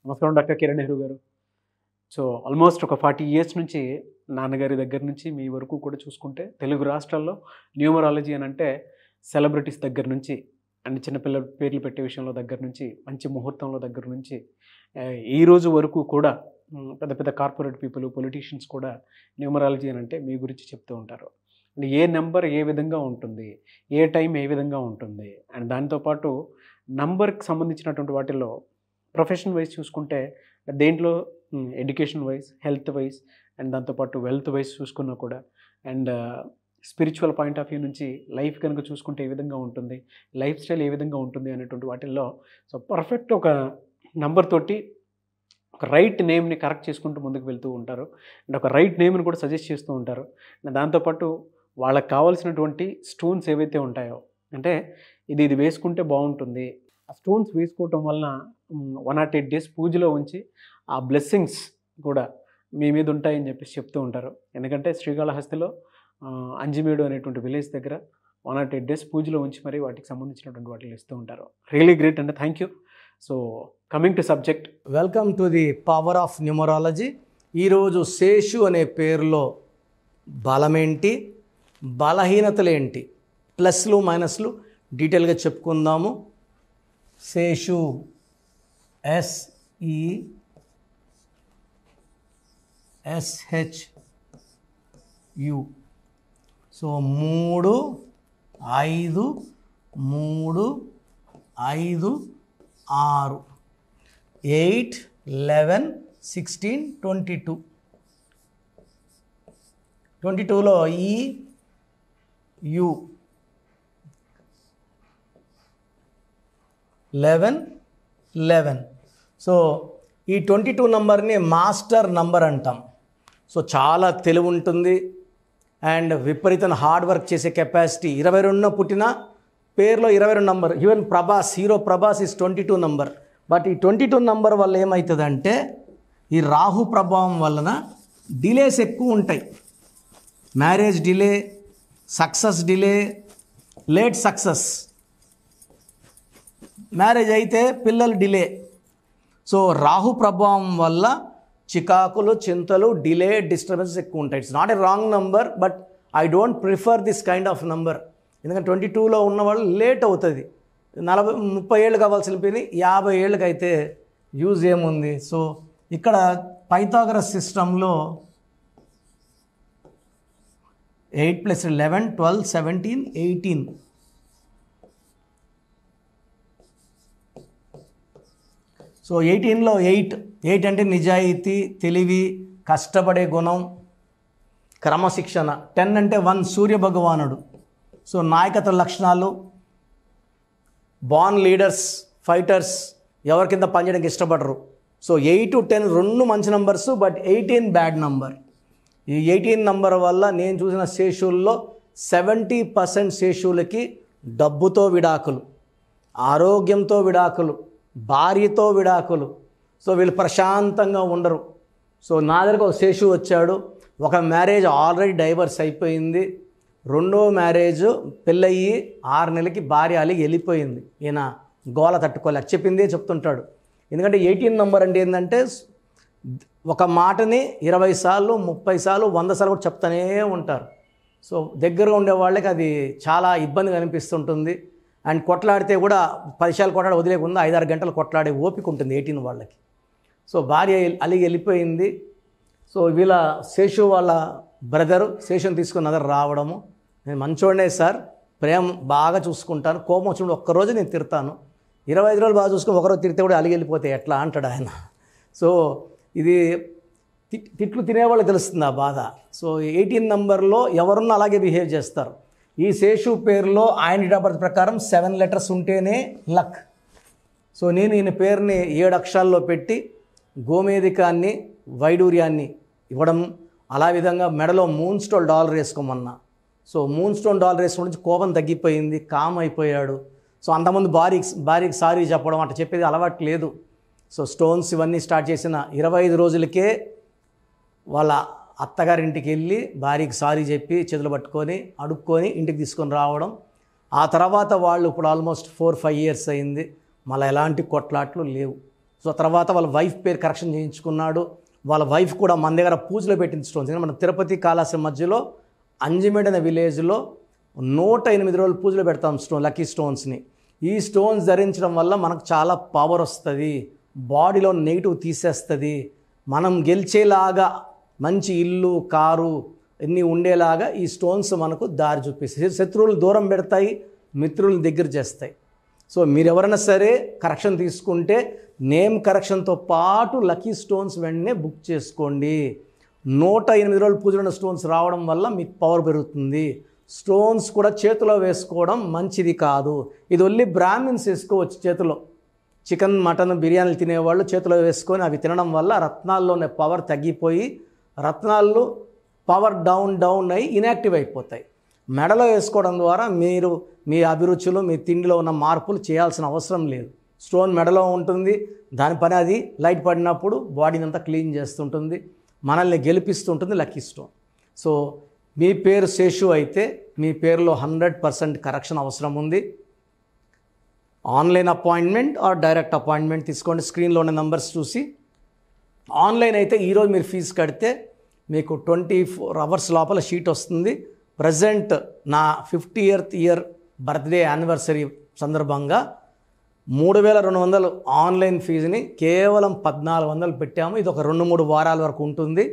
నమస్కారం డాక్టర్ కిరణ్ నెహ్రూ గారు. So almost ఒక 40 ఇయర్స్ నుంచి నాన్నగారి దగ్గర నుంచి మీ వరకు కూడా చూసుకుంటే తెలుగు రాష్ట్రాల్లో న్యూమరాలజీ అని అంటే సెలబ్రిటీస్ దగ్గర నుంచి అండ్ చిన్నపిల్లల పేర్లు పెట్టే విషయంలో దగ్గర నుంచి మంచి ముహూర్తంలో దగ్గర నుంచి ఈ రోజు వరకు కూడా పెద్ద పెద్ద కార్పొరేట్ పీపుల్ పొలిటీషియన్స్ కూడా న్యూమరాలజీ అని అంటే మీ గురించి చెప్తూ ఉంటారు. అండ్ ఏ నెంబర్ ఏ విధంగా ఉంటుంది, ఏ టైం ఏ విధంగా ఉంటుంది, అండ్ దాంతోపాటు నంబర్కి సంబంధించినటువంటి వాటిల్లో ప్రొఫెషన్ వైజ్ చూసుకుంటే దేంట్లో education wise, health wise and దాంతోపాటు వెల్త్ వైజ్ చూసుకున్నా కూడా and spiritual point of view నుంచి లైఫ్ కనుక చూసుకుంటే ఏ విధంగా ఉంటుంది, లైఫ్ స్టైల్ ఏ విధంగా ఉంటుంది అనేటువంటి వాటిల్లో సో పర్ఫెక్ట్ ఒక నంబర్ తోటి ఒక రైట్ నేమ్ని కరెక్ట్ చేసుకుంటూ ముందుకు వెళ్తూ ఉంటారు అండ్ ఒక రైట్ నేమ్ని కూడా సజెస్ట్ చేస్తూ ఉంటారు. దాంతోపాటు వాళ్ళకి కావాల్సినటువంటి స్టోన్స్ ఏవైతే ఉంటాయో అంటే ఇది వేసుకుంటే బాగుంటుంది, ఆ స్టోన్స్ వేసుకోవటం వలన 108 days పూజలో ఉంచి ఆ బ్లెస్సింగ్స్ కూడా మీ మీద ఉంటాయని చెప్పేసి చెప్తూ ఉంటారు. ఎందుకంటే శ్రీకాళహస్తిలో అంజిమేడు అనేటువంటి విలేజ్ దగ్గర 108 days పూజలో ఉంచి మరి వాటికి సంబంధించినటువంటి వాటిని ఇస్తూ ఉంటారు. రియలీ గ్రేట్ అండి, thank you. So coming to subject, welcome to the power of numerology. ఈరోజు శేషు అనే పేరులో బలమేంటి, బలహీనతలేంటి, ప్లస్లు మైనస్లు డీటెయిల్గా చెప్పుకుందాము. శేషు SESHU. సో 3 5 3 5 6 8 11 16 22. 22లో EU 11. సో ఈ 22 నంబర్ని మాస్టర్ నంబర్ అంటాం. సో చాలా తెలివి ఉంటుంది అండ్ విపరీతమైన హార్డ్ వర్క్ చేసే కెపాసిటీ. 22 పుట్టిన పేరులో 22 number. Even Prabhas, hero Prabhas is 22 number. But ఈ 22 నంబర్ వల్ల ఏమవుతుందంటే ఈ రాహు ప్రభావం వలన డిలేస్ ఎక్కువ ఉంటాయి. Marriage delay, success delay, late success. Marriage అయితే పిల్లలు డిలే. సో రాహు ప్రభావం వల్ల చికాకులు, చింతలు, డిలే, డిస్టర్బెన్సెస్ ఎక్కువ ఉంటాయి. It's not a wrong number, but I don't prefer this kind of number. ఎందుకంటే 22లో ఉన్న వాళ్ళు లేట్ అవుతుంది. 30 ఏళ్ళు కావాల్సిన పని 50 ఏళ్ళకి అయితే యూజ్ ఏముంది. సో ఇక్కడ పైథాగరస్ సిస్టంలో 8 + 11 12 17 18. సో 18లో 8 అంటే నిజాయితీ, తెలివి, కష్టపడే గుణం, క్రమశిక్షణ. 10 అంటే 1 సూర్య భగవానుడు. సో నాయకత్వ లక్షణాలు, బార్న్ లీడర్స్, ఫైటర్స్, ఎవరి కింద పనిచేయడానికి ఇష్టపడరు. సో 8 10 రెండు మంచి నంబర్స్, బట్ 18 బ్యాడ్ నంబర్. ఈ 18 నంబర్ వల్ల నేను చూసిన శేషుల్లో 70% శేషులకి డబ్బుతో విడాకులు, ఆరోగ్యంతో విడాకులు, భార్యతో విడాకులు. సో వీళ్ళు ప్రశాంతంగా ఉండరు. సో నా దగ్గరకు ఒక శేషు వచ్చాడు. ఒక మ్యారేజ్ ఆల్రెడీ డైవర్స్ అయిపోయింది, రెండో మ్యారేజ్ పెళ్ళయ్యి 6 నెలలకి భార్య అలిగి వెళ్ళిపోయింది. ఈయన గోల తట్టుకోలేక చెప్పిందే చెప్తుంటాడు. ఎందుకంటే 18 నంబర్ అంటే ఏంటంటే ఒక మాటని 20 సార్లు 30 సార్లు 100 సార్లు కూడా చెప్తానే ఉంటారు. సో దగ్గరగా ఉండే వాళ్ళకి అది చాలా ఇబ్బందిగా అనిపిస్తుంటుంది. అండ్ కొట్లాడితే కూడా 10 సార్లు కొట్లాడి వదిలేకుండా 5-6 గంటలు కొట్లాడే ఓపిక ఉంటుంది 18 వాళ్ళకి. సో భార్య అలిగి వెళ్ళిపోయింది. సో వీళ్ళ శేషు వాళ్ళ బ్రదరు శేషుని తీసుకుని నగర రావడము. నేను మంచోడే సార్, ప్రేమ బాగా చూసుకుంటాను, కోపం వచ్చినప్పుడు ఒక్కరోజు నేను తిడతాను, 25 రోజులు బాగా చూసుకుని ఒకరోజు తిడితే కూడా అలిగి వెళ్ళిపోతే ఎట్లా అంటాడు ఆయన. సో ఇది తిట్లు తినేవాళ్ళు తెలుస్తుంది ఆ బాధ. సో 18 నంబర్లో ఎవరున్నా అలాగే బిహేవ్ చేస్తారు. ఈ శేషు పేరులో ఆయన డేట్ ఆఫ్ బర్త్ ప్రకారం 7 letters ఉంటేనే లక్. సో నేను ఈయన పేరుని 7 అక్షరాల్లో పెట్టి గోమేధికాన్ని, వైడూర్యాన్ని ఇవ్వడం, అలా విధంగా మెడలో మూన్ స్టోన్ డాలర్ వేసుకోమన్నా. సో మూన్ స్టోన్ డాలర్ వేసుకోవడం నుంచి కోపం తగ్గిపోయింది, కామ్ అయిపోయాడు. సో అంతకుముందు భార్యకి సారీ చెప్పడం అట్లా చెప్పేది అలవాటు లేదు. సో స్టోన్స్ ఇవన్నీ స్టార్ట్ చేసిన 25 రోజులకే వాళ్ళ అత్తగారింటికి వెళ్ళి భార్యకి సారీ చెప్పి చేతులు పట్టుకొని అడుక్కొని ఇంటికి తీసుకొని రావడం. ఆ తర్వాత వాళ్ళు ఇప్పుడు ఆల్మోస్ట్ 4-5 years అయింది, మళ్ళీ ఎలాంటి కొట్లాట్లు లేవు. సో తర్వాత వాళ్ళ వైఫ్ పేరు కరెక్షన్ చేయించుకున్నాడు. వాళ్ళ వైఫ్ కూడా మన దగ్గర పూజలో పెట్టిన స్టోన్స్. ఎందుకంటే మన తిరుపతి కాళహస్తి మధ్యలో అంజిమేడ్ అనే విలేజ్లో 108 రోజులు పూజలో పెడతాం లక్కీ స్టోన్స్ని. ఈ స్టోన్స్ ధరించడం వల్ల మనకు చాలా పవర్ వస్తుంది, బాడీలో నెగిటివ్ తీసేస్తుంది, మనం గెలిచేలాగా మంచి ఇల్లు కారు అన్నీ ఉండేలాగా ఈ స్టోన్స్ మనకు దారి చూపిస్తాయి. శత్రువులు దూరం పెడతాయి, మిత్రులను దగ్గర చేస్తాయి. సో మీరు ఎవరైనా సరే కరెక్షన్ తీసుకుంటే నేమ్ కరెక్షన్తో పాటు లక్కీ స్టోన్స్ వెంటనే బుక్ చేసుకోండి. 108 రోజులు పూజలో స్టోన్స్ రావడం వల్ల మీకు పవర్ పెరుగుతుంది. స్టోన్స్ కూడా చేతిలో వేసుకోవడం మంచిది కాదు. ఇది ఓన్లీ బ్రాహ్మిన్స్ వేసుకోవచ్చు. చేతిలో చికెన్ మటన్ బిర్యానీలు తినేవాళ్ళు చేతిలో వేసుకొని అవి తినడం వల్ల రత్నాల్లోనే పవర్ తగ్గిపోయి రత్నాలు పవర్ డౌన్ అయ్యి ఇన్యాక్టివ్ అయిపోతాయి. మెడలో వేసుకోవడం ద్వారా మీరు మీ అభిరుచులు మీ తిండిలో ఉన్న మార్పులు చేయాల్సిన అవసరం లేదు. స్టోన్ మెడలో ఉంటుంది, దాని పని అది లైట్ పడినప్పుడు బాడీని అంతా క్లీన్ చేస్తుంటుంది, మనల్ని గెలిపిస్తుంటుంది లక్కీ స్టోన్. సో మీ పేరు శేషు అయితే మీ పేరులో 100% కరెక్షన్ అవసరం ఉంది. Online appointment are direct appointment తీసుకోండి. స్క్రీన్లో ఉన్న నెంబర్స్ చూసి. ఆన్లైన్ అయితే ఈరోజు మీరు ఫీజు కడితే మీకు 24 hours లోపల షీట్ వస్తుంది. ప్రజెంట్ నా 50th year బర్త్డే యానివర్సరీ సందర్భంగా 3200 ఆన్లైన్ ఫీజుని కేవలం 1400 పెట్టాము. ఇది ఒక 2-3 వారాల వరకు ఉంటుంది.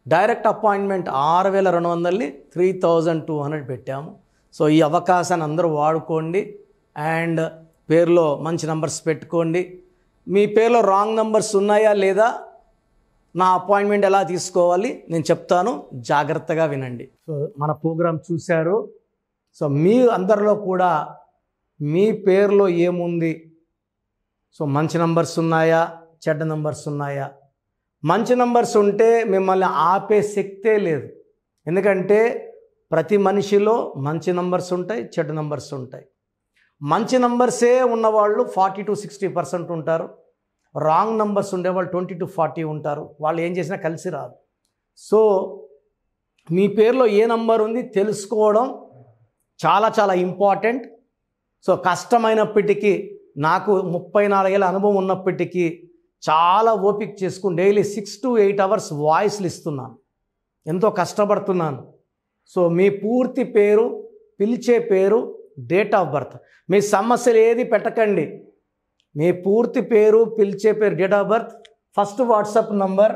డైరెక్ట్ అపాయింట్మెంట్ 6200ని 3200 పెట్టాము. సో ఈ అవకాశాన్ని అందరూ వాడుకోండి. అండ్ పేరులో మంచి నంబర్స్ పెట్టుకోండి. మీ పేరులో రాంగ్ నంబర్స్ ఉన్నాయా లేదా, నా అపాయింట్మెంట్ ఎలా తీసుకోవాలి నేను చెప్తాను, జాగ్రత్తగా వినండి. సో మన ప్రోగ్రాం చూశారు. సో మీ అందరిలో కూడా మీ పేరులో ఏముంది, సో మంచి నంబర్స్ ఉన్నాయా చెడ్డ నంబర్స్ ఉన్నాయా? మంచి నంబర్స్ ఉంటే మిమ్మల్ని ఆపే శక్తే లేదు. ఎందుకంటే ప్రతి మనిషిలో మంచి నంబర్స్ ఉంటాయి, చెడ్డ నంబర్స్ ఉంటాయి. మంచి నంబర్సే ఉన్నవాళ్ళు 40 to 60% ఉంటారు. రాంగ్ నంబర్స్ ఉండేవాళ్ళు 20 to 40 ఉంటారు. వాళ్ళు ఏం చేసినా కలిసి రాదు. సో మీ పేరులో ఏ నంబర్ ఉంది తెలుసుకోవడం చాలా చాలా ఇంపార్టెంట్. సో కష్టమైనప్పటికీ, నాకు 34 ఏళ్ళ అనుభవం ఉన్నప్పటికీ చాలా ఓపిక చేసుకుని డైలీ 6 to 8 hours వాయిస్లు ఇస్తున్నాను, ఎంతో కష్టపడుతున్నాను. సో మీ పూర్తి పేరు, పిలిచే పేరు, డేట్ ఆఫ్ బర్త్, మీ సమస్యలు ఏది పెట్టకండి. మీ పూర్తి పేరు, పిలిచే పేరు, date of birth. First WhatsApp number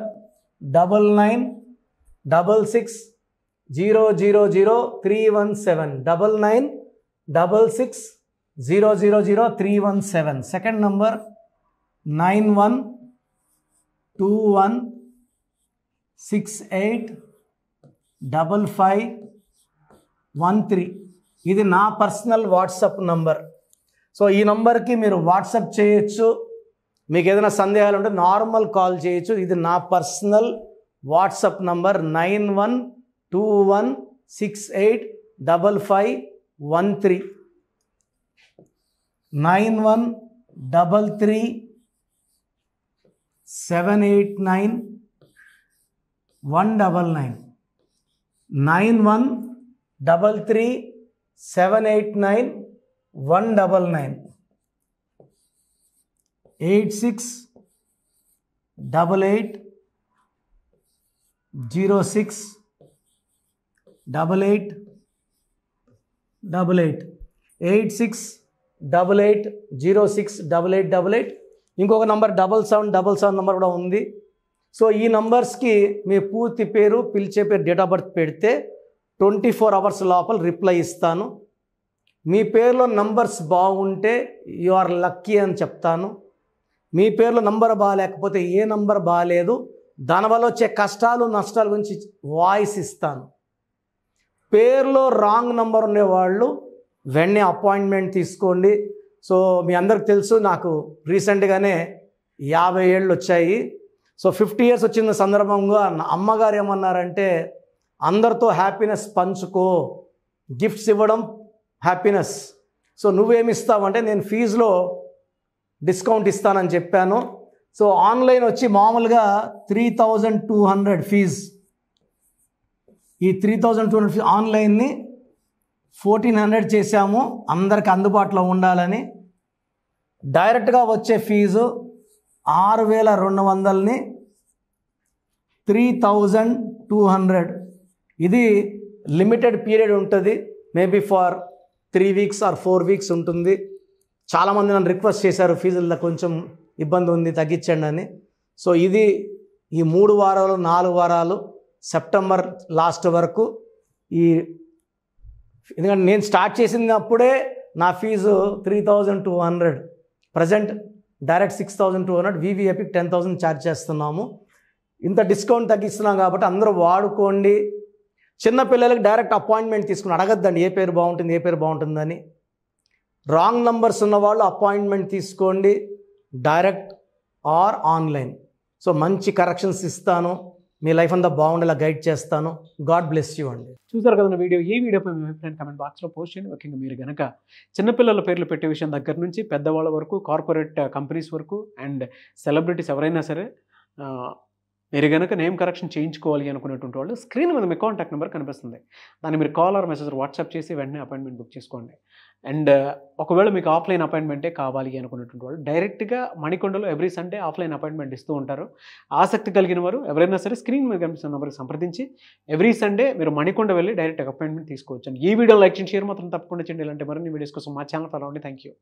9966000317 9966000317. Second number 9121685513. ఇది నా పర్సనల్ వాట్సాప్ నంబర్. సో ఈ నంబర్కి మీరు వాట్సాప్ చేయొచ్చు. మీకు ఏదైనా సందేహాలు ఉంటే నార్మల్ కాల్ చేయొచ్చు. ఇది నా పర్సనల్ వాట్సాప్ నంబర్ 9121685513 9133789199 9133789199 8688068888 8688068888. ఇంకొక నంబర్ 7777 నంబర్ కూడా ఉంది. సో ఈ నంబర్స్కి మీ పూర్తి పేరు, పిలిచే పేరు, డేట్ ఆఫ్ బర్త్ పెడితే 24 hours లోపల రిప్లై ఇస్తాను. మీ పేరులో నంబర్స్ బాగుంటే యు ఆర్ లక్కీ అని చెప్తాను. మీ పేరులో నంబర్ బాగాలేకపోతే ఏ నంబర్ బాగాలేదు, దానివల్ల వచ్చే కష్టాలు నష్టాల గురించి వాయిస్ ఇస్తాను. పేరులో రాంగ్ నంబర్ ఉండేవాళ్ళు వెంటనే అపాయింట్మెంట్ తీసుకోండి. సో మీ అందరికి తెలుసు, నాకు రీసెంట్గానే 50 ఏళ్ళు వచ్చాయి. సో 50 years వచ్చిన సందర్భంగా నా అమ్మగారు ఏమన్నారంటే, అందరితో హ్యాపీనెస్ పంచుకో, గిఫ్ట్స్ ఇవ్వడం హ్యాపీనెస్. సో నువ్వేమి ఇస్తావంటే, నేను ఫీజులో డిస్కౌంట్ ఇస్తానని చెప్పాను. సో ఆన్లైన్ వచ్చి మామూలుగా 3200 ఫీజ్. ఈ 3200 ఫీజ్ ఆన్లైన్ని 1400 చేశాము, అందరికి అందుబాటులో ఉండాలని. డైరెక్ట్గా వచ్చే ఫీజు 6200ని 3200. ఇది లిమిటెడ్ పీరియడ్ ఉంటుంది, maybe for 3 weeks or 4 weeks ఉంటుంది. చాలామంది నన్ను రిక్వెస్ట్ చేశారు ఫీజుల్లో కొంచెం ఇబ్బంది ఉంది తగ్గించండి అని. సో ఇది ఈ 3 వారాలు 4 వారాలు సెప్టెంబర్ లాస్ట్ వరకు. ఎందుకంటే నేను స్టార్ట్ చేసినప్పుడే నా ఫీజు 3200, ప్రజెంట్ డైరెక్ట్ 6200, వివిఐపికి 10,000 ఛార్జ్ చేస్తున్నాము. ఇంత డిస్కౌంట్ తగ్గిస్తున్నాం కాబట్టి అందరూ వాడుకోండి. చిన్నపిల్లలకి డైరెక్ట్ అపాయింట్మెంట్ తీసుకుని అడగద్దండి ఏ పేరు బాగుంటుందని. రాంగ్ నంబర్స్ ఉన్నవాళ్ళు అపాయింట్మెంట్ తీసుకోండి, డైరెక్ట్ ఆర్ ఆన్లైన్. సో మంచి కరెక్షన్స్ ఇస్తాను, మీ లైఫ్ అంతా బాగుండేలా గైడ్ చేస్తాను. గాడ్ బ్లెస్ యూ అండి. చూసారు కదా వీడియో. ఈ వీడియోపై మీ అభిప్రాయం కామెంట్ బాక్స్లో పోస్ట్ చేయండి. ముఖ్యంగా మీరు కనుక చిన్నపిల్లల పేర్లు పెట్టే విషయం దగ్గర నుంచి పెద్దవాళ్ళ వరకు, కార్పొరేట్ కంపెనీస్ వరకు అండ్ సెలబ్రిటీస్ ఎవరైనా సరే మీరు కనుక నేమ్ కరెక్షన్ చేయించుకోవాలి అనుకునేటువంటి వాళ్ళు స్క్రీన్ మీద మీ కాంటాక్ట్ నెంబర్ కనిపిస్తుంది. దాన్ని మీరు కాల్ ఆర్ మెసేజ్ వాట్సాప్ చేసి వెంటనే అపాయింట్మెంట్ బుక్ చేసుకోండి. అండ్ ఒకవేళ మీకు ఆఫ్లైన్ అపాయింట్మెంటే కావాలి అనుకునేటువంటి వాళ్ళు డైరెక్ట్గా మణికొండలో ఎవ్రీ సండే ఆఫ్లైన్ అపాయింట్మెంట్ ఇస్తూ ఉంటారు. ఆసక్తి కలిగిన వారు ఎవరైనా సరే స్క్రీన్ మీద కనిపిస్తున్న నెంబర్కి సంప్రదించి ఎవ్రీ సండే మీరు మణికొండ వెళ్ళి డైరెక్ట్ అపాయింట్మెంట్ తీసుకోవచ్చు. ఈ వీడియో లైక్ చేయండి, షేర్ మాత్రం తప్పకుండా చేయండి. ఇలాంటి మరిన్ని వీడియోస్ కోసం మా ఛానల్ ఫాలో అవ్వండి. Thank you.